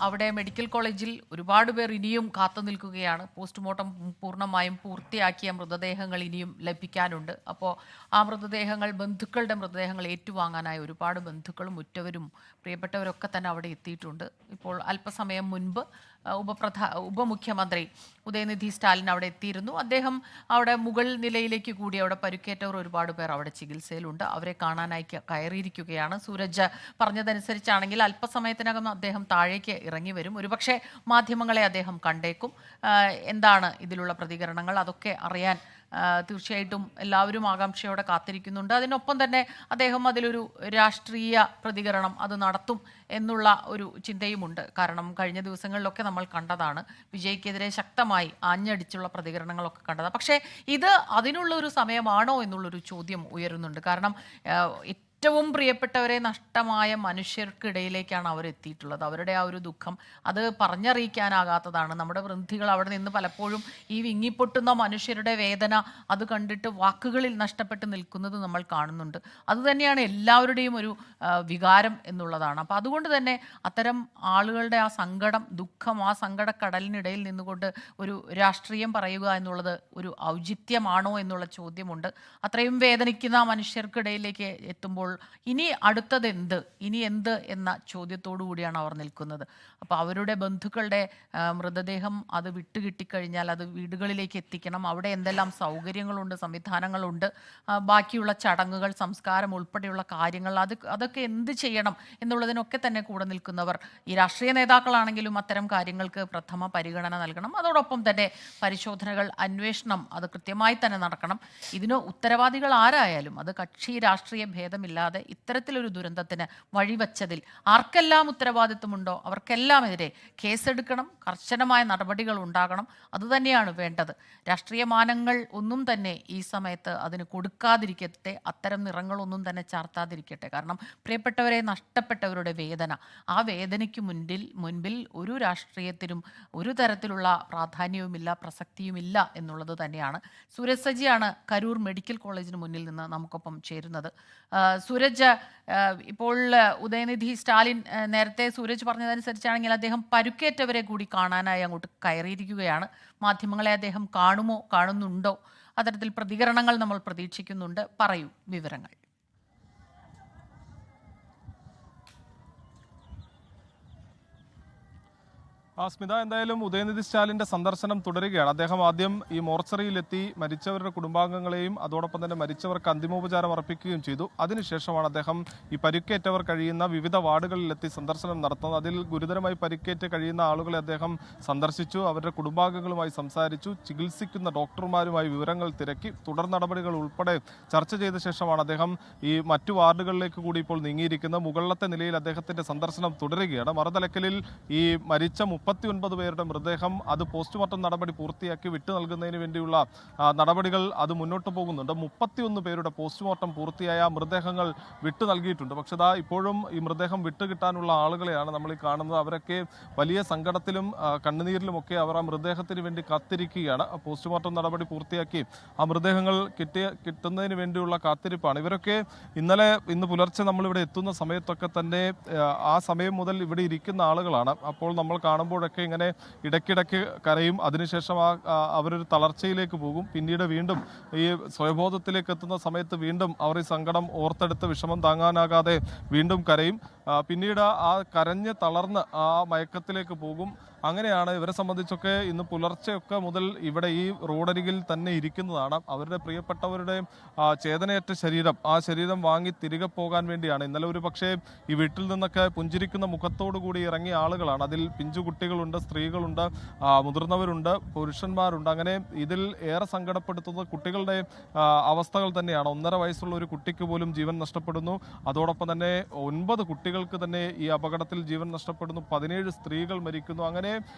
അവിടെ മെഡിക്കൽ കോളേജിൽ ഒരുപാട് പേർ ഇനിയും കാത്തു നിൽക്കുകയാണ്. പോസ്റ്റ്മോർട്ടം പൂർണ്ണമായും പൂർത്തിയാക്കിയ മൃതദേഹങ്ങൾ ഇനിയും ലഭിക്കാനുണ്ട്. അപ്പോൾ ആ മൃതദേഹങ്ങൾ, ബന്ധുക്കളുടെ മൃതദേഹങ്ങൾ ഏറ്റുവാങ്ങാനായി ഒരുപാട് ബന്ധുക്കളും ഉറ്റവരും പ്രിയപ്പെട്ടവരൊക്കെ തന്നെ അവിടെ എത്തിയിട്ടുണ്ട്. ഇപ്പോൾ അല്പസമയം മുൻപ് ഉപമുഖ്യമന്ത്രി ഉദയനിധി സ്റ്റാലിൻ അവിടെ എത്തിയിരുന്നു. അദ്ദേഹം അവിടെ മുകൾ നിലയിലേക്ക് കൂടി അവിടെ പരുക്കേറ്റവർ ഒരുപാട് പേർ അവിടെ ചികിത്സയിലുണ്ട്. അവരെ കാണാനായി കയറിയിരിക്കുകയാണ്. സൂരജ് പറഞ്ഞതനുസരിച്ചാണെങ്കിൽ അല്പസമയത്തിനകം അദ്ദേഹം താഴേക്ക് ഇറങ്ങി വരും. ഒരുപക്ഷെ മാധ്യമങ്ങളെ അദ്ദേഹം കണ്ടേക്കും. എന്താണ് ഇതിലുള്ള പ്രതികരണങ്ങൾ, അതൊക്കെ അറിയാൻ തീർച്ചയായിട്ടും എല്ലാവരും ആകാംക്ഷയോടെ കാത്തിരിക്കുന്നുണ്ട്. അതിനൊപ്പം തന്നെ അദ്ദേഹം അതിലൊരു രാഷ്ട്രീയ പ്രതികരണം അത് നടത്തും എന്നുള്ള ഒരു ചിന്തയുമുണ്ട്. കാരണം കഴിഞ്ഞ ദിവസങ്ങളിലൊക്കെ നമ്മൾ കണ്ടതാണ്, വിജയ്ക്കെതിരെ ശക്തമായി ആഞ്ഞടിച്ചുള്ള പ്രതികരണങ്ങളൊക്കെ കണ്ടതാണ്. പക്ഷേ ഇത് അതിനുള്ള ഒരു സമയമാണോ എന്നുള്ളൊരു ചോദ്യം ഉയരുന്നുണ്ട്. കാരണം ഏറ്റവും പ്രിയപ്പെട്ടവരെ നഷ്ടമായ മനുഷ്യർക്കിടയിലേക്കാണ് അവരെത്തിയിട്ടുള്ളത്. അവരുടെ ആ ഒരു ദുഃഖം അത് പറഞ്ഞറിയിക്കാനാകാത്തതാണ്. നമ്മുടെ വൃന്ധികൾ അവിടെ നിന്ന് പലപ്പോഴും ഈ വിങ്ങിപ്പൊട്ടുന്ന മനുഷ്യരുടെ വേദന അത് കണ്ടിട്ട് വാക്കുകളിൽ നഷ്ടപ്പെട്ട് നിൽക്കുന്നത് നമ്മൾ കാണുന്നുണ്ട്. അതുതന്നെയാണ് എല്ലാവരുടെയും ഒരു വികാരം എന്നുള്ളതാണ്. അപ്പോൾ അതുകൊണ്ട് തന്നെ അത്തരം ആളുകളുടെ ആ സങ്കടം, ദുഃഖം, ആ സങ്കടക്കടലിനിടയിൽ നിന്നുകൊണ്ട് ഒരു രാഷ്ട്രീയം പറയുക എന്നുള്ളത് ഒരു ഔചിത്യമാണോ എന്നുള്ള ചോദ്യമുണ്ട്. അത്രയും വേദനിക്കുന്ന മനുഷ്യർക്കിടയിലേക്ക് എത്തുമ്പോൾ ഇനി അടുത്തതെന്ത്, ഇനി എന്ത് എന്ന ചോദ്യത്തോടു കൂടിയാണ് അവർ നിൽക്കുന്നത്. അപ്പോൾ അവരുടെ ബന്ധുക്കളുടെ മൃതദേഹം അത് വിട്ടുകിട്ടിക്കഴിഞ്ഞാൽ അത് വീടുകളിലേക്ക് എത്തിക്കണം. അവിടെ എന്തെല്ലാം സൗകര്യങ്ങളുണ്ട്, സംവിധാനങ്ങളുണ്ട്, ബാക്കിയുള്ള ചടങ്ങുകൾ, സംസ്കാരം ഉൾപ്പെടെയുള്ള കാര്യങ്ങൾ, അതൊക്കെ എന്ത് ചെയ്യണം എന്നുള്ളതിനൊക്കെ തന്നെ കൂടെ നിൽക്കുന്നവർ ഈ രാഷ്ട്രീയ നേതാക്കളാണെങ്കിലും അത്തരം കാര്യങ്ങൾക്ക് പ്രഥമ പരിഗണന നൽകണം. അതോടൊപ്പം തന്നെ പരിശോധനകൾ, അന്വേഷണം അത് കൃത്യമായി തന്നെ നടക്കണം. ഇതിന് ഉത്തരവാദികൾ ആരായാലും അത് കക്ഷി രാഷ്ട്രീയ ഭേദമില്ലാതെ ഇത്തരത്തിലൊരു ദുരന്തത്തിന് വഴിവെച്ചതിൽ ആർക്കെല്ലാം ഉത്തരവാദിത്വമുണ്ടോ അവർക്കെല്ലാമെതിരെ കേസെടുക്കണം, കർശനമായ നടപടികൾ ഉണ്ടാകണം. അതുതന്നെയാണ് വേണ്ടത്. രാഷ്ട്രീയ മാനങ്ങൾ ഒന്നും തന്നെ ഈ സമയത്ത് അതിന് കൊടുക്കാതിരിക്കട്ടെ, അത്തരം നിറങ്ങളൊന്നും തന്നെ ചാർത്താതിരിക്കട്ടെ. കാരണം പ്രിയപ്പെട്ടവരെ നഷ്ടപ്പെട്ടവരുടെ വേദന, ആ വേദനയ്ക്ക് മുൻപിൽ ഒരു രാഷ്ട്രീയത്തിനും ഒരു തരത്തിലുള്ള പ്രാധാന്യവുമില്ല, പ്രസക്തിയുമില്ല എന്നുള്ളത് തന്നെയാണ്. സൂരജ് സജിയാണ് കരൂർ മെഡിക്കൽ കോളേജിന് മുന്നിൽ നിന്ന് നമുക്കൊപ്പം ചേരുന്നത്. സൂരജ്, ഇപ്പോൾ ഉദയനിധി സ്റ്റാലിൻ നേരത്തെ സൂരജ് പറഞ്ഞതനുസരിച്ചാണെങ്കിൽ അദ്ദേഹം പരുക്കേറ്റവരെ കൂടി കാണാനായി അങ്ങോട്ട് കയറിയിരിക്കുകയാണ്. മാധ്യമങ്ങളെ അദ്ദേഹം കാണുന്നുണ്ടോ? അത്തരത്തിൽ പ്രതികരണങ്ങൾ നമ്മൾ പ്രതീക്ഷിക്കുന്നുണ്ട്. പറയൂ വിവരങ്ങൾ. സ്മിത, എന്തായാലും ഉദയനിധി സ്റ്റാലിന്റെ സന്ദർശനം തുടരുകയാണ്. അദ്ദേഹം ആദ്യം ഈ മോർച്ചറിയിലെത്തി മരിച്ചവരുടെ കുടുംബാംഗങ്ങളെയും അതോടൊപ്പം തന്നെ മരിച്ചവർക്ക് അന്തിമോപചാരം അർപ്പിക്കുകയും ചെയ്തു. അതിനുശേഷമാണ് അദ്ദേഹം ഈ പരിക്കേറ്റവർ കഴിയുന്ന വിവിധ വാർഡുകളിലെത്തി സന്ദർശനം നടത്തുന്നത്. അതിൽ ഗുരുതരമായി പരിക്കേറ്റ് കഴിയുന്ന ആളുകളെ അദ്ദേഹം സന്ദർശിച്ചു, അവരുടെ കുടുംബാംഗങ്ങളുമായി സംസാരിച്ചു, ചികിത്സിക്കുന്ന ഡോക്ടർമാരുമായി വിവരങ്ങൾ തിരക്കി, തുടർ നടപടികൾ ഉൾപ്പെടെ ചർച്ച ചെയ്ത ശേഷമാണ് അദ്ദേഹം ഈ മറ്റു വാർഡുകളിലേക്ക് കൂടി ഇപ്പോൾ നീങ്ങിയിരിക്കുന്നത്. മുകളിലത്തെ നിലയിൽ അദ്ദേഹത്തിന്റെ സന്ദർശനം തുടരുകയാണ്. മറുതലക്കലിൽ ഈ മരിച്ച 39 പേരുടെ മൃതദേഹം അത് പോസ്റ്റ്മോർട്ടം നടപടി പൂർത്തിയാക്കി വിട്ടു നൽകുന്നതിന് വേണ്ടിയുള്ള നടപടികൾ അത് മുന്നോട്ട് പോകുന്നുണ്ട്. 31 പേരുടെ പോസ്റ്റ്മോർട്ടം പൂർത്തിയായ മൃതദേഹങ്ങൾ വിട്ടു നൽകിയിട്ടുണ്ട്. പക്ഷേ ഇപ്പോഴും ഈ മൃതദേഹം വിട്ടുകിട്ടാനുള്ള ആളുകളെയാണ് നമ്മൾ ഈ കാണുന്നത്. അവരൊക്കെ വലിയ സങ്കടത്തിലും കണ്ണുനീരിലുമൊക്കെ അവർ ആ മൃതദേഹത്തിന് വേണ്ടി കാത്തിരിക്കുകയാണ്. പോസ്റ്റ്മോർട്ടം നടപടി പൂർത്തിയാക്കി ആ മൃതദേഹങ്ങൾ കിട്ടുന്നതിന് വേണ്ടിയുള്ള കാത്തിരിപ്പാണ്. ഇവരൊക്കെ ഇന്ന് പുലർച്ചെ നമ്മളിവിടെ എത്തുന്ന സമയത്തൊക്കെ തന്നെ ആ സമയം മുതൽ ഇവിടെ ഇരിക്കുന്ന ആളുകളാണ്. അപ്പോൾ നമ്മൾ കാണുമ്പോഴൊക്കെ ഇങ്ങനെ ഇടയ്ക്കിടയ്ക്ക് കരയും. അതിനുശേഷം അവരൊരു തളർച്ചയിലേക്ക് പോകും. പിന്നീട് വീണ്ടും ഈ സ്വയബോധത്തിലേക്ക് എത്തുന്ന സമയത്ത് വീണ്ടും അവർ ഈ സങ്കടം ഓർത്തെടുത്ത് വിഷമം താങ്ങാനാകാതെ വീണ്ടും കരയും. പിന്നീട് ആ കരഞ്ഞ് തളർന്ന് ആ മയക്കത്തിലേക്ക് പോകും. അങ്ങനെയാണ് ഇവരെ സംബന്ധിച്ചൊക്കെ ഇന്ന് പുലർച്ചെയൊക്കെ മുതൽ ഇവിടെ ഈ റോഡരികിൽ തന്നെ ഇരിക്കുന്നതാണ്. അവരുടെ പ്രിയപ്പെട്ടവരുടെ ചേതനയറ്റ ശരീരം വാങ്ങി തിരികെ പോകാൻ വേണ്ടിയാണ്. ഇന്നലെ ഒരു പക്ഷേ ഈ വീട്ടിൽ നിന്നൊക്കെ പുഞ്ചിരിക്കുന്ന മുഖത്തോടു കൂടി ഇറങ്ങിയ ആളുകളാണ്. അതിൽ പിഞ്ചു കുട്ടികളുണ്ട്, സ്ത്രീകളുണ്ട്, മുതിർന്നവരുണ്ട്, പുരുഷന്മാരുണ്ട്. അങ്ങനെ ഇതിൽ ഏറെ സങ്കടപ്പെടുത്തുന്നത് കുട്ടികളുടെ അവസ്ഥകൾ തന്നെയാണ്. 1.5 വയസ്സുള്ള ഒരു കുട്ടിക്ക് പോലും ജീവൻ നഷ്ടപ്പെടുന്നു. അതോടൊപ്പം തന്നെ 9 കുട്ടികൾക്ക് തന്നെ ഈ അപകടത്തിൽ ജീവൻ നഷ്ടപ്പെടുന്നു. 17 സ്ത്രീകൾ മരിക്കുന്നു. അങ്ങനെ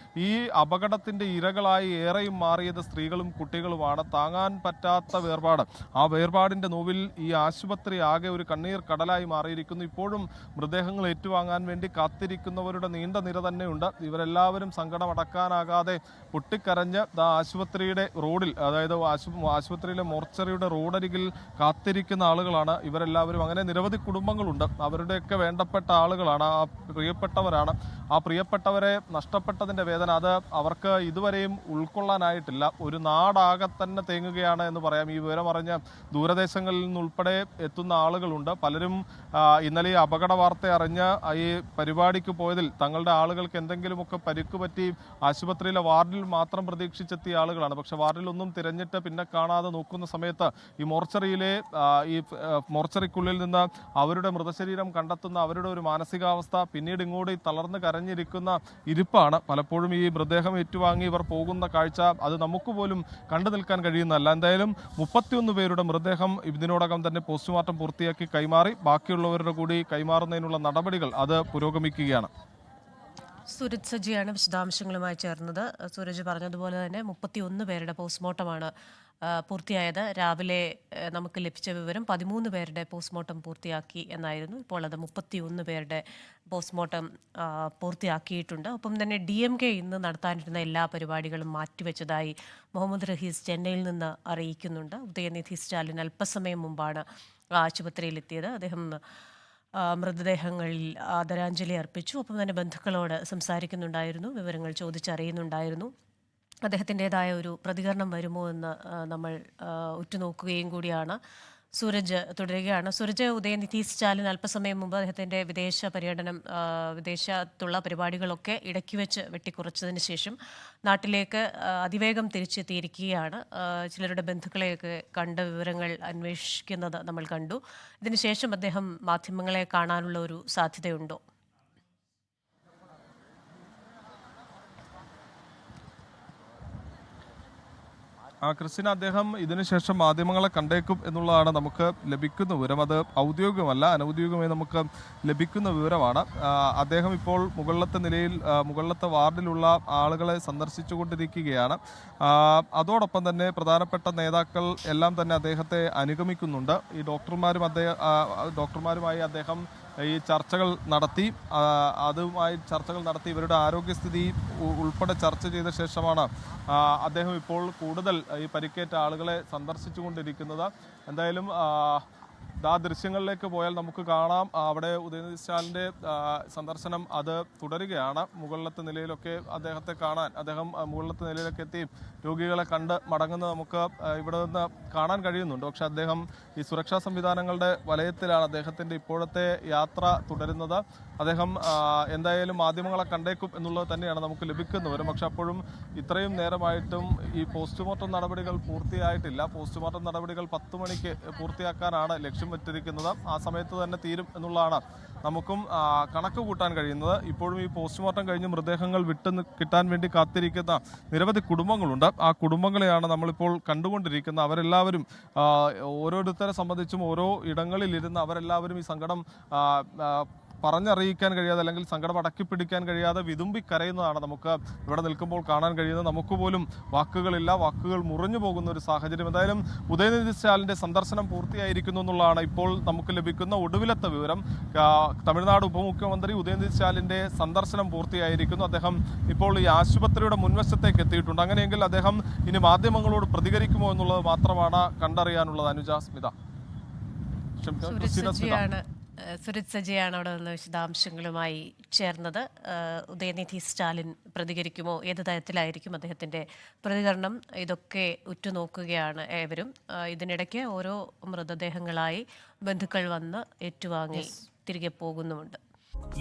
ഈ അപകടത്തിന്റെ ഇരകളായി ഏറെയും മാറിയത് സ്ത്രീകളും കുട്ടികളുമാണ്. താങ്ങാൻ പറ്റാത്ത വേർപാട്, ആ വേർപാടിന്റെ നോവിൽ ഈ ആശുപത്രി ആകെ ഒരു കണ്ണീർ കടലായി മാറിയിരിക്കുന്നു. ഇപ്പോഴും മൃതദേഹങ്ങൾ ഏറ്റുവാങ്ങാൻ വേണ്ടി കാത്തിരിക്കുന്നവരുടെ നീണ്ട നിര തന്നെയുണ്ട്. ഇവരെല്ലാം അവരെല്ലാവരും സങ്കടമടക്കാനാകാതെ പൊട്ടിക്കരഞ്ഞ് ആശുപത്രിയുടെ റോഡിൽ, അതായത് ആശുപത്രിയിലെ മോർച്ചറിയുടെ റോഡരികിൽ കാത്തിരിക്കുന്ന ആളുകളാണ് ഇവരെല്ലാവരും. അങ്ങനെ നിരവധി കുടുംബങ്ങളുണ്ട്, അവരുടെയൊക്കെ വേണ്ടപ്പെട്ട ആളുകളാണ്, ആ പ്രിയപ്പെട്ടവരാണ്. ആ പ്രിയപ്പെട്ടവരെ നഷ്ടപ്പെട്ടതിൻ്റെ വേദന അത് അവർക്ക് ഇതുവരെയും ഉൾക്കൊള്ളാനായിട്ടില്ല. ഒരു നാടാകെ തന്നെ തേങ്ങുകയാണ് എന്ന് പറയാം. ഈ വിവരമറിഞ്ഞ് ദൂരദേശങ്ങളിൽ നിന്നുൾപ്പെടെ എത്തുന്ന ആളുകളുണ്ട്. പലരും ഇന്നലെ ഈ അപകട വാർത്ത അറിഞ്ഞ് ഈ പരിപാടിക്ക് പോയതിൽ തങ്ങളുടെ ആളുകൾക്ക് എന്തെങ്കിലുമൊക്കെ പരിക്ക് പറ്റി ആശുപത്രിയിലെ വാർഡിൽ മാത്രം പ്രതീക്ഷിച്ചെത്തിയ ആളുകളാണ്. പക്ഷെ വാർഡിലൊന്നും തിരഞ്ഞിട്ട് പിന്നെ കാണാതെ നോക്കുന്ന സമയത്ത് ഈ മോർച്ചറിക്കുള്ളിൽ നിന്ന് അവരുടെ മൃതശരീരം കണ്ടെത്തുന്ന അവരുടെ ഒരു മാനസികാവസ്ഥ, പിന്നീട് ഇങ്ങോട്ട് തളർന്ന് കരഞ്ഞിരിക്കുന്ന ഇരിപ്പാണ് പലപ്പോഴും ഈ മൃതദേഹം ഏറ്റുവാങ്ങി ഇവർ പോകുന്ന കാഴ്ച അത് നമുക്ക് പോലും കണ്ടു നിൽക്കാൻ കഴിയുന്നതല്ല. എന്തായാലും 31 പേരുടെ മൃതദേഹം ഇതിനോടകം തന്നെ പോസ്റ്റ്മോർട്ടം പൂർത്തിയാക്കി കൈമാറി. ബാക്കിയുള്ളവരുടെ കൂടി കൈമാറുന്നതിനുള്ള നടപടികൾ അത് പുരോഗമിക്കുകയാണ്. സൂരജ് സജിയാണ് വിശദാംശങ്ങളുമായി ചേർന്നത്. സൂരജ് പറഞ്ഞതുപോലെ തന്നെ 31 പേരുടെ പോസ്റ്റ്മോർട്ടമാണ് പൂർത്തിയായത്. രാവിലെ നമുക്ക് ലഭിച്ച വിവരം 13 പേരുടെ പോസ്റ്റ്മോർട്ടം പൂർത്തിയാക്കി എന്നായിരുന്നു. ഇപ്പോൾ അത് 31 പേരുടെ പോസ്റ്റ്മോർട്ടം പൂർത്തിയാക്കിയിട്ടുണ്ട്. ഒപ്പം തന്നെ DMK ഇന്ന് നടത്താനിരുന്ന എല്ലാ പരിപാടികളും മാറ്റിവെച്ചതായി മുഹമ്മദ് റഹീസ് ചെന്നൈയിൽ നിന്ന് അറിയിക്കുന്നുണ്ട്. ഉദയനിധി സ്റ്റാലിൻ അല്പസമയം മുമ്പാണ് ആശുപത്രിയിലെത്തിയത്. അദ്ദേഹം മൃതദേഹങ്ങളിൽ ആദരാഞ്ജലി അർപ്പിച്ചു. ഒപ്പം തന്നെ ബന്ധുക്കളോട് സംസാരിക്കുന്നുണ്ടായിരുന്നു, വിവരങ്ങൾ ചോദിച്ചറിയുന്നുണ്ടായിരുന്നു. അദ്ദേഹത്തിൻ്റെതായ ഒരു പ്രതികരണം വരുമോ എന്ന് നമ്മൾ ഉറ്റുനോക്കുകയും കൂടിയാണ്. സൂരജ് തുടരുകയാണ്. സൂരജ്, ഉദയനിധി സ്റ്റാലിൻ അല്പസമയം മുമ്പ് അദ്ദേഹത്തിൻ്റെ വിദേശ പര്യടനം, വിദേശത്തുള്ള പരിപാടികളൊക്കെ ഇടയ്ക്ക് വെച്ച് വെട്ടിക്കുറച്ചതിന് ശേഷം നാട്ടിലേക്ക് അതിവേഗം തിരിച്ചെത്തിയിരിക്കുകയാണ്. ചിലരുടെ ബന്ധുക്കളെയൊക്കെ കണ്ട വിവരങ്ങൾ അന്വേഷിക്കുന്നത് നമ്മൾ കണ്ടു. ഇതിനുശേഷം അദ്ദേഹം മാധ്യമങ്ങളെ കാണാനുള്ള ഒരു സാധ്യതയുണ്ടോ? ക്രിസ്ത്യൻ, അദ്ദേഹം ഇതിനുശേഷം മാധ്യമങ്ങളെ കണ്ടേക്കും എന്നുള്ളതാണ് നമുക്ക് ലഭിക്കുന്ന വിവരം. അത് ഔദ്യോഗികമല്ല, അനൗദ്യോഗികമായി നമുക്ക് ലഭിക്കുന്ന വിവരമാണ്. അദ്ദേഹം ഇപ്പോൾ മുകളിലത്തെ വാർഡിലുള്ള ആളുകളെ സന്ദർശിച്ചുകൊണ്ടിരിക്കുകയാണ്. അതോടൊപ്പം തന്നെ പ്രധാനപ്പെട്ട നേതാക്കൾ എല്ലാം തന്നെ അദ്ദേഹത്തെ അനുഗമിക്കുന്നുണ്ട്. ഈ ഡോക്ടർമാരുമായി അദ്ദേഹം ഈ ചർച്ചകൾ നടത്തി. ഇവരുടെ ആരോഗ്യസ്ഥിതി ഉൾപ്പെടെ ചർച്ച ചെയ്ത ശേഷമാണ് അദ്ദേഹം ഇപ്പോൾ കൂടുതൽ ഈ പരിക്കേറ്റ ആളുകളെ സന്ദർശിച്ചുകൊണ്ടിരിക്കുന്നത്. എന്തായാലും ദൃശ്യങ്ങളിലേക്ക് പോയാൽ നമുക്ക് കാണാം, അവിടെ ഉദയനിധി സ്റ്റാലിൻ്റെ സന്ദർശനം അത് തുടരുകയാണ്. മുകളിലത്തെ നിലയിലൊക്കെ അദ്ദേഹത്തെ കാണാൻ, അദ്ദേഹം മുകളിലത്തെ നിലയിലൊക്കെ എത്തി രോഗികളെ കണ്ട് മടങ്ങുന്നത് നമുക്ക് ഇവിടെ നിന്ന് കാണാൻ കഴിയുന്നുണ്ട്. പക്ഷെ അദ്ദേഹം ഈ സുരക്ഷാ സംവിധാനങ്ങളുടെ വലയത്തിലാണ് അദ്ദേഹത്തിൻ്റെ ഇപ്പോഴത്തെ യാത്ര തുടരുന്നത്. അദ്ദേഹം എന്തായാലും മാധ്യമങ്ങളെ കണ്ടേക്കും എന്നുള്ളത് തന്നെയാണ് നമുക്ക് ലഭിക്കുന്നവരും. പക്ഷെ അപ്പോഴും ഇത്രയും നേരമായിട്ടും ഈ പോസ്റ്റ്മോർട്ടം നടപടികൾ പൂർത്തിയായിട്ടില്ല. പോസ്റ്റ്മോർട്ടം നടപടികൾ 10 മണിക്ക് പൂർത്തിയാക്കാനാണ് ലക്ഷ്യം വെച്ചിരിക്കുന്നത്. ആ സമയത്ത് തന്നെ തീരും എന്നുള്ളതാണ് നമുക്കും കണക്ക് കൂട്ടാൻ കഴിയുന്നത്. ഇപ്പോഴും ഈ പോസ്റ്റ്മോർട്ടം കഴിഞ്ഞ് മൃതദേഹങ്ങൾ കിട്ടാൻ വേണ്ടി കാത്തിരിക്കുന്ന നിരവധി കുടുംബങ്ങളുണ്ട്. ആ കുടുംബങ്ങളെയാണ് നമ്മളിപ്പോൾ കണ്ടുകൊണ്ടിരിക്കുന്നത്. അവരെല്ലാവരും ഓരോരുത്തരെ സംബന്ധിച്ചും ഓരോ ഇടങ്ങളിലിരുന്ന് അവരെല്ലാവരും ഈ സങ്കടം പറഞ്ഞറിയിക്കാൻ കഴിയാതെ, അല്ലെങ്കിൽ സങ്കടം അടക്കി പിടിക്കാൻ കഴിയാതെ വിതുമ്പി കരയുന്നതാണ് നമുക്ക് ഇവിടെ നിൽക്കുമ്പോൾ കാണാൻ കഴിയുന്നത്. നമുക്ക് പോലും വാക്കുകളില്ല, വാക്കുകൾ മുറിഞ്ഞു പോകുന്ന ഒരു സാഹചര്യം. എന്തായാലും ഉദയനിധി സ്റ്റാലിൻ്റെ സന്ദർശനം പൂർത്തിയായിരിക്കുന്നു എന്നുള്ളതാണ് ഇപ്പോൾ നമുക്ക് ലഭിക്കുന്ന ഒടുവിലത്തെ വിവരം. തമിഴ്നാട് ഉപമുഖ്യമന്ത്രി ഉദയനിധി സ്റ്റാലിൻ്റെ സന്ദർശനം പൂർത്തിയായിരിക്കുന്നു. അദ്ദേഹം ഇപ്പോൾ ഈ ആശുപത്രിയുടെ മുൻവശത്തേക്ക് എത്തിയിട്ടുണ്ട്. അങ്ങനെയെങ്കിൽ അദ്ദേഹം ഇനി മാധ്യമങ്ങളോട് പ്രതികരിക്കുമോ എന്നുള്ളത് മാത്രമാണ് കണ്ടറിയാനുള്ളത്. അനുജ, സ്മിത. സുരജ് സജിയാണ് അവിടെ നിന്ന് വിശദാംശങ്ങളുമായി ചേർന്നത്. ഉദയനിധി സ്റ്റാലിൻ പ്രതികരിക്കുമോ, ഏത് തരത്തിലായിരിക്കും അദ്ദേഹത്തിൻ്റെ പ്രതികരണം, ഇതൊക്കെ ഉറ്റുനോക്കുകയാണ് ഏവരും. ഇതിനിടയ്ക്ക് ഓരോ മൃതദേഹങ്ങളായി ബന്ധുക്കൾ വന്ന് ഏറ്റുവാങ്ങി തിരികെ പോകുന്നുമുണ്ട്.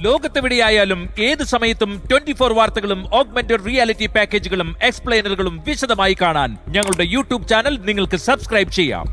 ലോകത്തെവിടെയായാലും ഏത് സമയത്തും 24 വാർത്തകളും ഓഗ്മെന്റഡ് റിയാലിറ്റി പാക്കേജുകളും എക്സ്പ്ലെയിനറുകളും വിശദമായി കാണാൻ ഞങ്ങളുടെ യൂട്യൂബ് ചാനൽ നിങ്ങൾക്ക് സബ്സ്ക്രൈബ് ചെയ്യാം.